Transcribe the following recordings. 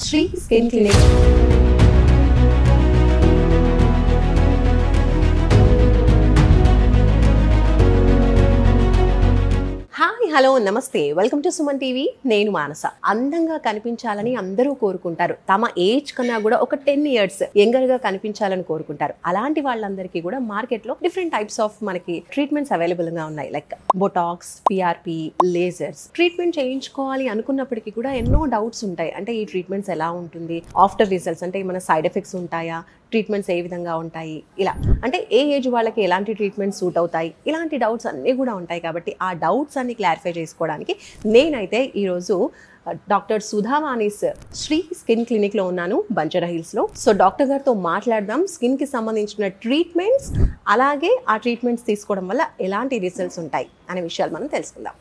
Sri Skin Clinic. Hi hello నమస్తే, welcome to Suman TV. నేను మానస. అందంగా కనిపించాలని అందరూ కోరుకుంటారు. తమ ఏజ్ కన్నా కూడా ఒక 10 years యంగర్ గా కనిపించాలని కోరుకుంటారు. అలాంటి వాళ్ళందరికీ కూడా మార్కెట్ లో డిఫరెంట్ టైప్స్ ఆఫ్ మనకి ట్రీట్మెంట్స్ అవైలబుల్ గా ఉన్నాయి. Like Botox, PRP, lasers. Treatment చేయించుకోవాలి అనుకున్నప్పటికీ కూడా ఎన్నో డౌట్స్ ఉంటాయి. అంటే ఈ ట్రీట్మెంట్స్ ఎలా ఉంటుంది, ఆఫ్టర్ రిజల్ట్స్ అంటే ఏమైనా సైడ్ ఎఫెక్ట్స్ ఉంటాయా, ట్రీట్మెంట్స్ ఏ విధంగా ఉంటాయి, ఇలా అంటే ఏ ఏజ్ వాళ్ళకి ఎలాంటి ట్రీట్మెంట్స్ సూట్ అవుతాయి, ఇలాంటి డౌట్స్ అన్నీ కూడా ఉంటాయి. కాబట్టి ఆ డౌట్స్ అన్ని క్లారిఫై చేసుకోవడానికి నేనైతే ఈరోజు డాక్టర్ సుధావాణిస్ శ్రీ స్కిన్ క్లినిక్లో ఉన్నాను, బంజారా హిల్స్లో. సో డాక్టర్ గారితో మాట్లాడదాం. స్కిన్కి సంబంధించిన ట్రీట్మెంట్స్, అలాగే ఆ ట్రీట్మెంట్స్ తీసుకోవడం వల్ల ఎలాంటి రిజల్ట్స్ ఉంటాయి అనే విషయాలు మనం తెలుసుకుందాం.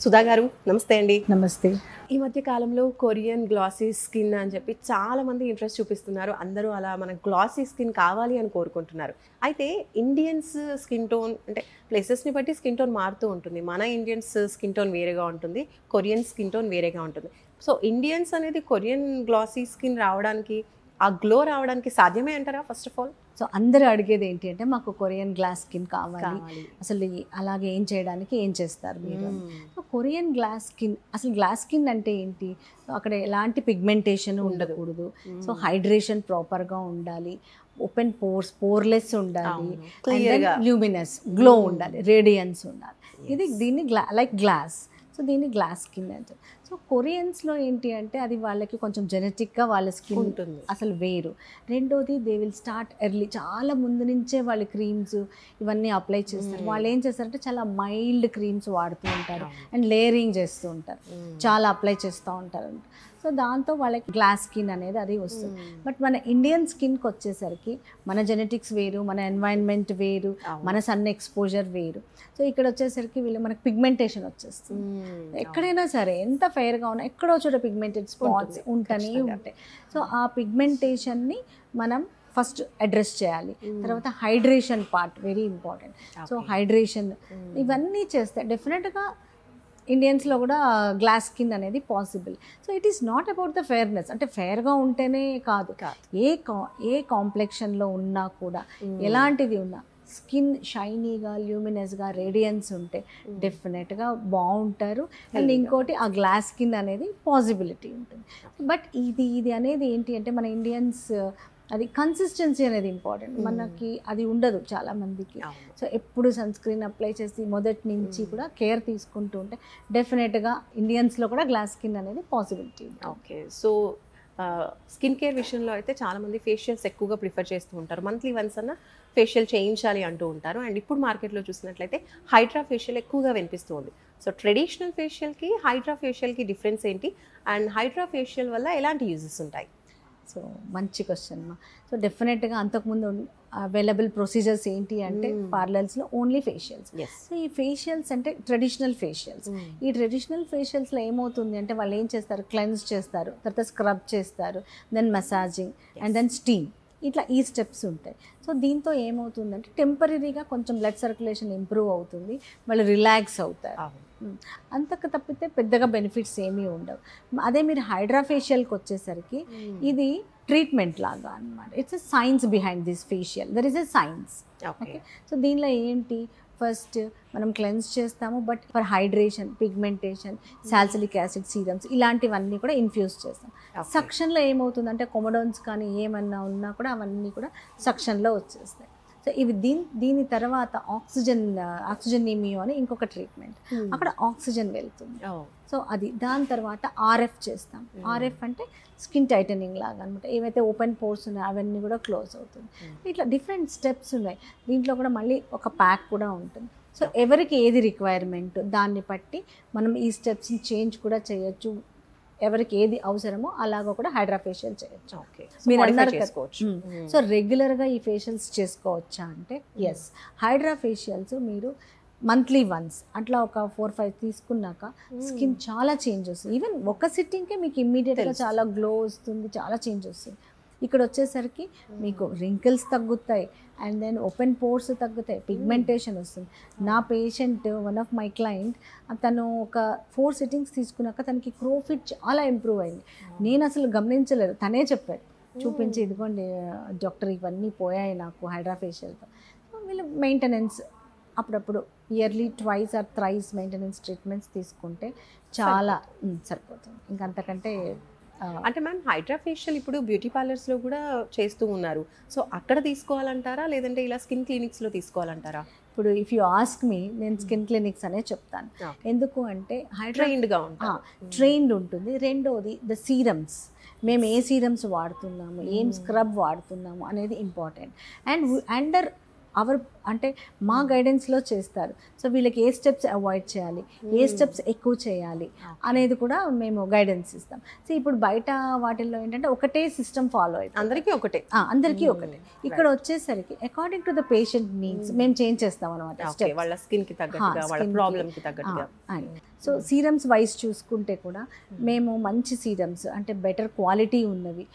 సుధా గారు నమస్తే అండి. నమస్తే. ఈ మధ్య కాలంలో కొరియన్ గ్లాసీ స్కిన్ అని చెప్పి చాలా మంది ఇంట్రెస్ట్ చూపిస్తున్నారు. అందరూ అలా మన గ్లాసీ స్కిన్ కావాలి అని కోరుకుంటున్నారు. అయితే ఇండియన్స్ స్కిన్ టోన్ అంటే ప్లేసెస్ని బట్టి స్కిన్ టోన్ మారుతూ ఉంటుంది. మన ఇండియన్స్ స్కిన్ టోన్ వేరేగా ఉంటుంది, కొరియన్ స్కిన్ టోన్ వేరేగా ఉంటుంది. సో ఇండియన్స్ అనేది కొరియన్ గ్లాసీ స్కిన్ రావడానికి, ఆ గ్లో రావడానికి సాధ్యమే అంటారా? ఫస్ట్ ఆఫ్ ఆల్ సో అందరూ అడిగేది ఏంటి అంటే మాకు కొరియన్ గ్లాస్ స్కిన్ కావాలి, అసలు అలాగే ఏం చేయడానికి ఏం చేస్తారు మీరు? సో కొరియన్ గ్లాస్ స్కిన్, అసలు గ్లాస్ స్కిన్ అంటే ఏంటి? సో అక్కడ ఎలాంటి పిగ్మెంటేషన్ ఉండకూడదు. సో హైడ్రేషన్ ప్రాపర్గా ఉండాలి, ఓపెన్ పోర్లెస్ ఉండాలి, ల్యూమినస్ గ్లో ఉండాలి, రేడియన్స్ ఉండాలి. ఇది దీన్ని లైక్ గ్లాస్. సో దీన్ని గ్లాస్ స్కిన్ అంటారు. సో కొరియన్స్లో ఏంటి అంటే అది వాళ్ళకి కొంచెం జెనెటిక్గా వాళ్ళ స్కిన్ ఉంటుంది, అసలు వేరు. రెండోది దే విల్ స్టార్ట్ ఎర్లీ, చాలా ముందు నుంచే వాళ్ళు క్రీమ్స్ ఇవన్నీ అప్లై చేస్తారు. వాళ్ళు ఏం చేస్తారంటే చాలా మైల్డ్ క్రీమ్స్ వాడుతూ ఉంటారు అండ్ లేయరింగ్ చేస్తూ ఉంటారు, చాలా అప్లై చేస్తూ ఉంటారు. సో దాంతో వాళ్ళకి గ్లాస్ స్కిన్ అనేది అది వస్తుంది. బట్ మన ఇండియన్ స్కిన్కి వచ్చేసరికి మన జెనెటిక్స్ వేరు, మన ఎన్వైరన్మెంట్ వేరు, మన సన్ ఎక్స్పోజర్ వేరు. సో ఇక్కడ వచ్చేసరికి మనకి పిగ్మెంటేషన్ వచ్చేస్తుంది. ఎక్కడైనా సరే ఎంత ఫెయిర్గా ఉన్నా ఎక్కడో చోట పిగ్మెంటెడ్ స్పాట్స్ ఉంటూనే ఉంటాయి. సో ఆ పిగ్మెంటేషన్ని మనం ఫస్ట్ అడ్రస్ చేయాలి. తర్వాత hydration part very important. So hydration ఇవన్నీ చేస్తే డెఫినెట్గా ఇండియన్స్లో కూడా గ్లాస్ స్కిన్ అనేది possible. So it is not about the fairness, అంటే ఫెయిర్గా ఉంటేనే కాదు, ఏ కాంప్లెక్షన్లో ఉన్నా కూడా ఎలాంటిది ఉన్నా స్కిన్ షైనీగా, ల్యూమినస్గా, రేడియన్స్ ఉంటే డెఫినెట్గా బాగుంటారు. అండ్ ఇంకోటి ఆ గ్లాస్ స్కిన్ అనేది పాసిబిలిటీ ఉంటుంది. బట్ ఇది అనేది ఏంటి అంటే మన ఇండియన్స్ అది కన్సిస్టెన్సీ అనేది ఇంపార్టెంట్. మనకి అది ఉండదు చాలా మందికి. సో ఎప్పుడు సన్ స్క్రీన్ అప్లై చేసి మొదటి నుంచి కూడా కేర్ తీసుకుంటూ ఉంటే డెఫినెట్గా ఇండియన్స్లో కూడా గ్లాస్ స్కిన్ అనేది possibility. Okay. So skin care విషయంలో అయితే చాలామంది ఫేషియల్స్ ఎక్కువగా ప్రిఫర్ చేస్తూ ఉంటారు. మంత్లీ వన్స్ అన్న ఫేషియల్ చేయించాలి అంటూ ఉంటారు. అండ్ ఇప్పుడు మార్కెట్లో చూసినట్లయితే హైడ్రా ఫేషియల్ ఎక్కువగా వినిపిస్తుంది. సో ట్రెడిషనల్ ఫేషియల్కి హైడ్రా ఫేషియల్కి డిఫరెన్స్ ఏంటి? అండ్ హైడ్రా ఫేషియల్ వల్ల ఎలాంటి యూజెస్ ఉంటాయి? సో మంచి క్వశ్చన్ మా. సో డెఫినెట్గా అంతకుముందు అవైలబుల్ ప్రొసీజర్స్ ఏంటి అంటే పార్లర్స్లో ఓన్లీ ఫేషియల్స్. సో ఈ ఫేషియల్స్ అంటే ట్రెడిషనల్ ఫేషియల్స్. ఈ ట్రెడిషనల్ ఫేషియల్స్లో ఏమవుతుంది అంటే వాళ్ళు ఏం చేస్తారు, క్లెన్స్ చేస్తారు, తర్వాత స్క్రబ్ చేస్తారు, then massaging and then steam, ఇట్లా ఈ స్టెప్స్ ఉంటాయి. సో దీంతో ఏమవుతుందంటే టెంపరీగా కొంచెం బ్లడ్ సర్క్యులేషన్ ఇంప్రూవ్ అవుతుంది, వాళ్ళు రిలాక్స్ అవుతారు. అంతకు తప్పితే పెద్దగా బెనిఫిట్స్ ఏమీ ఉండవు. అదే మీరు హైడ్రా ఫేషియల్కి వచ్చేసరికి ఇది ట్రీట్మెంట్ లాగా అనమాట. It's a science behind this facial, there is a science. Okay. So దీనిలో ఏంటి, ఫస్ట్ మనం క్లెన్స్ చేస్తాము, but for hydration, pigmentation, salicylic acid serums ఇలాంటివన్నీ కూడా ఇన్ఫ్యూజ్ చేస్తాం. సక్షన్లో ఏమవుతుందంటే కొమడోన్స్ కానీ ఏమన్నా ఉన్నా కూడా అవన్నీ కూడా సక్షన్లో వచ్చేస్తాయి. సో ఇవి దీని తర్వాత ఆక్సిజనీమియో అని ఇంకొక ట్రీట్మెంట్, అక్కడ ఆక్సిజన్ వెళ్తుంది. సో అది దాని తర్వాత ఆర్ఎఫ్ చేస్తాం. ఆర్ఎఫ్ అంటే స్కిన్ టైటనింగ్ లాగా అనమాట. ఏవైతే ఓపెన్ పోర్స్ ఉన్నాయో అవన్నీ కూడా క్లోజ్ అవుతుంది. ఇట్లా డిఫరెంట్ స్టెప్స్ ఉన్నాయి. దీంట్లో కూడా మళ్ళీ ఒక ప్యాక్ కూడా ఉంటుంది. సో ఎవరికి ఏది రిక్వైర్మెంట్ దాన్ని బట్టి మనం ఈ స్టెప్స్ని చేంజ్ కూడా చేయొచ్చు. ఎవరికి ఏది అవసరమో అలాగా కూడా హైడ్రా ఫేషియల్ చేయొచ్చు. ఓకే. మీరు అన్నారు చేసుకోవచ్చు. సో రెగ్యులర్గా ఈ ఫేషియల్స్ చేసుకోవచ్చా అంటే ఎస్. హైడ్రా ఫేషియల్స్ మీరు మంత్లీ వన్స్ అట్లా ఒక 4-5 తీసుకున్నాక స్కిన్ చాలా చేంజ్ వస్తుంది. ఈవెన్ ఒక సిట్టింగ్కే మీకు ఇమ్మీడియట్గా చాలా గ్లో వస్తుంది, చాలా చేంజ్ వస్తుంది. ఇక్కడ వచ్చేసరికి మీకు రింకిల్స్ తగ్గుతాయి, అండ్ దెన్ ఓపెన్ పోర్స్ తగ్గుతాయి, పిగ్మెంటేషన్ వస్తుంది. నా patient, one of my client, తను ఒక 4 సిట్టింగ్స్ తీసుకున్నాక తనకి క్రో ఫిట్ చాలా ఇంప్రూవ్ అయింది. నేను అసలు గమనించలేదు, తనే చెప్పాడు చూపించి, ఇదిగోండి డాక్టర్ ఇవన్నీ పోయాయి నాకు హైడ్రా ఫేషియల్తో. వీళ్ళు మెయింటెనెన్స్ అప్పుడప్పుడు ఇయర్లీ 2 or 3 మెయింటెనెన్స్ ట్రీట్మెంట్స్ తీసుకుంటే చాలా సరిపోతుంది. ఇంకంతకంటే అంటే మ్యామ్ హైడ్రా ఫేషియల్ ఇప్పుడు బ్యూటీ పార్లర్స్లో కూడా చేస్తూ ఉన్నారు. సో అక్కడ తీసుకోవాలంటారా, లేదంటే ఇలా స్కిన్ క్లినిక్స్లో తీసుకోవాలంటారా? ఇప్పుడు ఇఫ్ యూ ఆస్క్ మీ, నేను స్కిన్ క్లినిక్స్ అనే చెప్తాను. ఎందుకు అంటే ట్రైన్డ్గా ట్రైన్డ్ ఉంటుంది. రెండోది ద సీరమ్స్, మేము ఏ సీరమ్స్ వాడుతున్నాము, ఏం స్క్రబ్ వాడుతున్నాము అనేది ఇంపార్టెంట్. అండ్ అండర్ అవర్ అంటే మా గైడెన్స్లో చేస్తారు. సో వీళ్ళకి ఏ స్టెప్స్ అవాయిడ్ చేయాలి, ఏ స్టెప్స్ ఎక్కువ చేయాలి అనేది కూడా మేము గైడెన్స్ ఇస్తాం. సో ఇప్పుడు బయట వాటిల్లో ఏంటంటే ఒకటే సిస్టమ్ ఫాలో అవుతుంది, అందరికీ ఒకటే. ఇక్కడ వచ్చేసరికి according to the patient needs మేము చేంజ్ చేస్తాం అనమాట, వాళ్ళ స్కిన్కి తగ్గట్టుగా, వాళ్ళ ప్రాబ్లమ్కి తగ్గట్టుగా. సో సీరమ్స్ వైజ్ చూసుకుంటే కూడా మేము మంచి సీరమ్స్ అంటే బెటర్ క్వాలిటీ ఉన్నవి,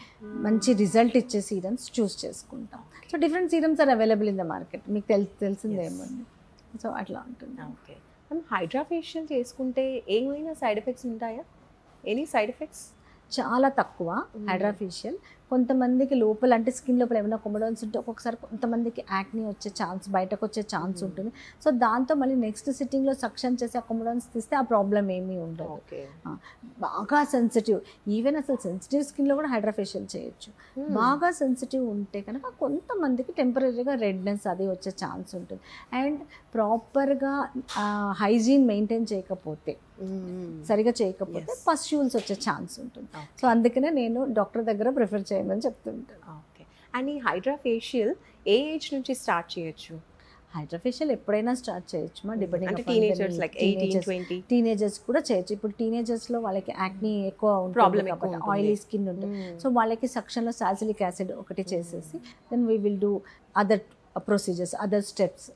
మంచి రిజల్ట్ ఇచ్చే సీరమ్స్ చూస్ చేసుకుంటాం. So different serums are available in the market, మీకు తెలిసిందేమోండి. సో అట్లా ఉంటుంది. ఓకే, హైడ్రా ఫేషియల్ చేసుకుంటే ఏమైనా సైడ్ ఎఫెక్ట్స్ ఉంటాయా? Any side effects? చాలా తక్కువ హైడ్రా ఫేషియల్. కొంతమందికి లోపల అంటే స్కిన్ లోపల ఏమైనా కొమడోన్స్ ఉంటే ఒక్కొక్కసారి కొంతమందికి యాక్నీ వచ్చే ఛాన్స్, బయటకు వచ్చే ఛాన్స్ ఉంటుంది. సో దాంతో మళ్ళీ నెక్స్ట్ సిట్టింగ్లో సక్షన్ చేసి ఆ కొమడోన్స్ తీస్తే ఆ ప్రాబ్లం ఏమీ ఉండదు. బాగా సెన్సిటివ్, ఈవెన్ అసలు సెన్సిటివ్ స్కిన్లో కూడా హైడ్రా ఫేషియల్ చేయొచ్చు. బాగా సెన్సిటివ్ ఉంటే కనుక కొంతమందికి టెంపరీగా రెడ్నెస్ అది వచ్చే ఛాన్స్ ఉంటుంది. అండ్ ప్రాపర్గా హైజీన్ మెయింటైన్ చేయకపోతే, సరిగా చేయకపోతే పస్ట్యూల్స్ వచ్చే ఛాన్స్ ఉంటుంది. సో అందుకనే నేను డాక్టర్ దగ్గర ప్రిఫర్ చేయమని చెప్తుంటాను. ఓకే, అండ్ ఈ హైడ్రా ఫేషియల్ ఏ ఏజ్ నుంచి స్టార్ట్ చేయొచ్చు? హైడ్రా ఫేషియల్ ఎప్పుడైనా స్టార్ట్ చేయొచ్చు మా, డిపెండింగ్ టీనేజర్స్ లైక్ 18-20 టీనేజర్స్ కూడా చేయొచ్చు. ఇప్పుడు టీనేజర్స్లో వాళ్ళకి యాక్నీ ఎక్కువ ఉంటుంది కాబట్టి, ఆయిలీ స్కిన్ ఉంటుంది. సో వాళ్ళకి సక్షన్లో సాలిసిలిక్ యాసిడ్ ఒకటి చేసేసి then we will do other procedures, other steps.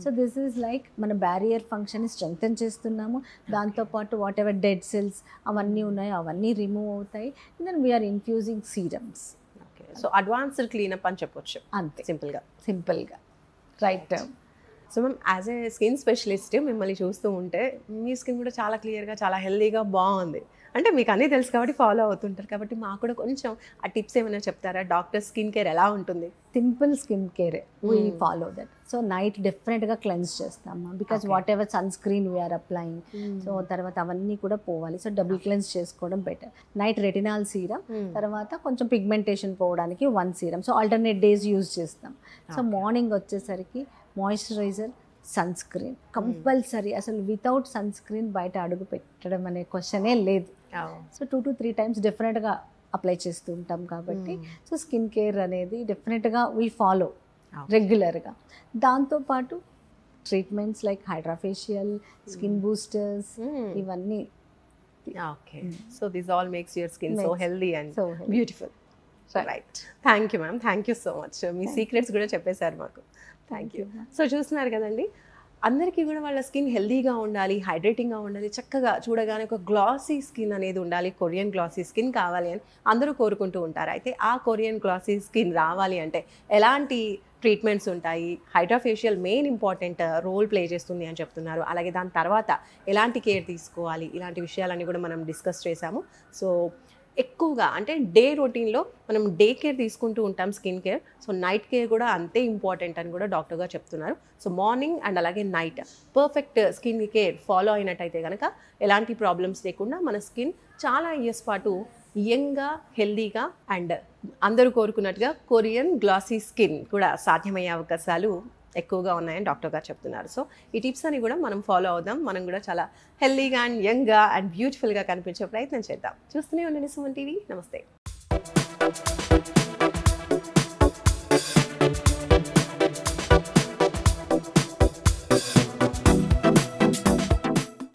So this is like మన బ్యారియర్ ఫంక్షన్ని స్ట్రెంగ్తెన్ చేస్తున్నాము, దాంతోపాటు వాట్ ఎవర్ డెడ్ సెల్స్ అవన్నీ ఉన్నాయో అవన్నీ రిమూవ్ అవుతాయి. Then we are infusing serums. Okay, so advanced cleanup అని చెప్పొచ్చు అంతే, సింపుల్గా right term. So ma'am as a skin specialist మిమ్మల్ని చూస్తూ ఉంటే మీ స్కిన్ కూడా చాలా క్లియర్గా, చాలా హెల్దీగా బాగుంది. అంటే మీకు అన్నీ తెలుసు కాబట్టి ఫాలో అవుతుంటారు కాబట్టి మాకు కూడా కొంచెం ఆ టిప్స్ ఏమైనా చెప్తారా? డాక్టర్ స్కిన్ కేర్ ఎలా ఉంటుంది? Simple skin care we follow that. So night డెఫినెట్గా క్లెన్స్ చేస్తాము, because whatever sunscreen we are applying. So తర్వాత అవన్నీ కూడా పోవాలి. సో డబుల్ క్లెన్స్ చేసుకోవడం బెటర్. నైట్ రెటినాల్ సీరం, తర్వాత కొంచెం పిగ్మెంటేషన్ పోవడానికి 1 serum. So alternate days use చేస్తాం. సో మార్నింగ్ వచ్చేసరికి మాయిశ్చరైజర్, సన్ స్క్రీన్ కంపల్సరీ. అసలు వితౌట్ సన్ స్క్రీన్ బయట అడుగు పెట్టడం అనే క్వశ్చనే లేదు. సో 2 to 3 times డెఫినెట్గా అప్లై చేస్తూ ఉంటాం కాబట్టి సో స్కిన్ కేర్ అనేది డెఫినెట్గా వీ ఫాలో రెగ్యులర్గా. దాంతోపాటు treatments like hydra facial, skin boosters, ఇవన్నీ. Okay, so this all makes your skin so healthy and beautiful. Right, thank you ma'am, thank you so much. మీ secrets కూడా చెప్పేశారు మాకు. Thank you. So చూస్తున్నారు కదండి, అందరికీ కూడా వాళ్ళ స్కిన్ హెల్దీగా ఉండాలి, హైడ్రేటింగ్గా ఉండాలి, చక్కగా చూడగానే ఒక గ్లాసీ స్కిన్ అనేది ఉండాలి, కొరియన్ గ్లాసీ స్కిన్ కావాలి అని అందరూ కోరుకుంటూ ఉంటారు. అయితే ఆ కొరియన్ గ్లాసీ స్కిన్ రావాలి అంటే ఎలాంటి ట్రీట్మెంట్స్ ఉంటాయి? Hydra facial main important role play చేస్తుంది అని చెప్తున్నారు. అలాగే దాని తర్వాత ఎలాంటి కేర్ తీసుకోవాలి, ఇలాంటి విషయాలన్నీ కూడా మనం డిస్కస్ చేసాము. సో ఎక్కువగా అంటే డే రొటీన్లో మనం డే కేర్ తీసుకుంటూ ఉంటాం skin care. So night care కూడా అంతే ఇంపార్టెంట్ అని కూడా డాక్టర్ గారు చెప్తున్నారు. సో మార్నింగ్ అండ్ అలాగే night perfect skin care follow అయినట్టయితే కనుక ఎలాంటి ప్రాబ్లమ్స్ లేకుండా మన స్కిన్ చాలా ఇయర్స్ పాటు యంగ్గా, హెల్దీగా అండ్ అందరూ కోరుకున్నట్టుగా కొరియన్ గ్లాసీ స్కిన్ కూడా సాధ్యమయ్యే అవకాశాలు ఎక్కువగా ఉన్నాయని డాక్టర్ గారు చెప్తున్నారు. సో ఈ టిప్స్ అని కూడా మనం ఫాలో అవుదాం, మనం కూడా చాలా హెల్దీగా అండ్ యంగ్గా అండ్ బ్యూటిఫుల్గా కనిపించే ప్రయత్నం చేద్దాం. చూస్తూనే ఉండండి సుమన్ టీవీ. నమస్తే.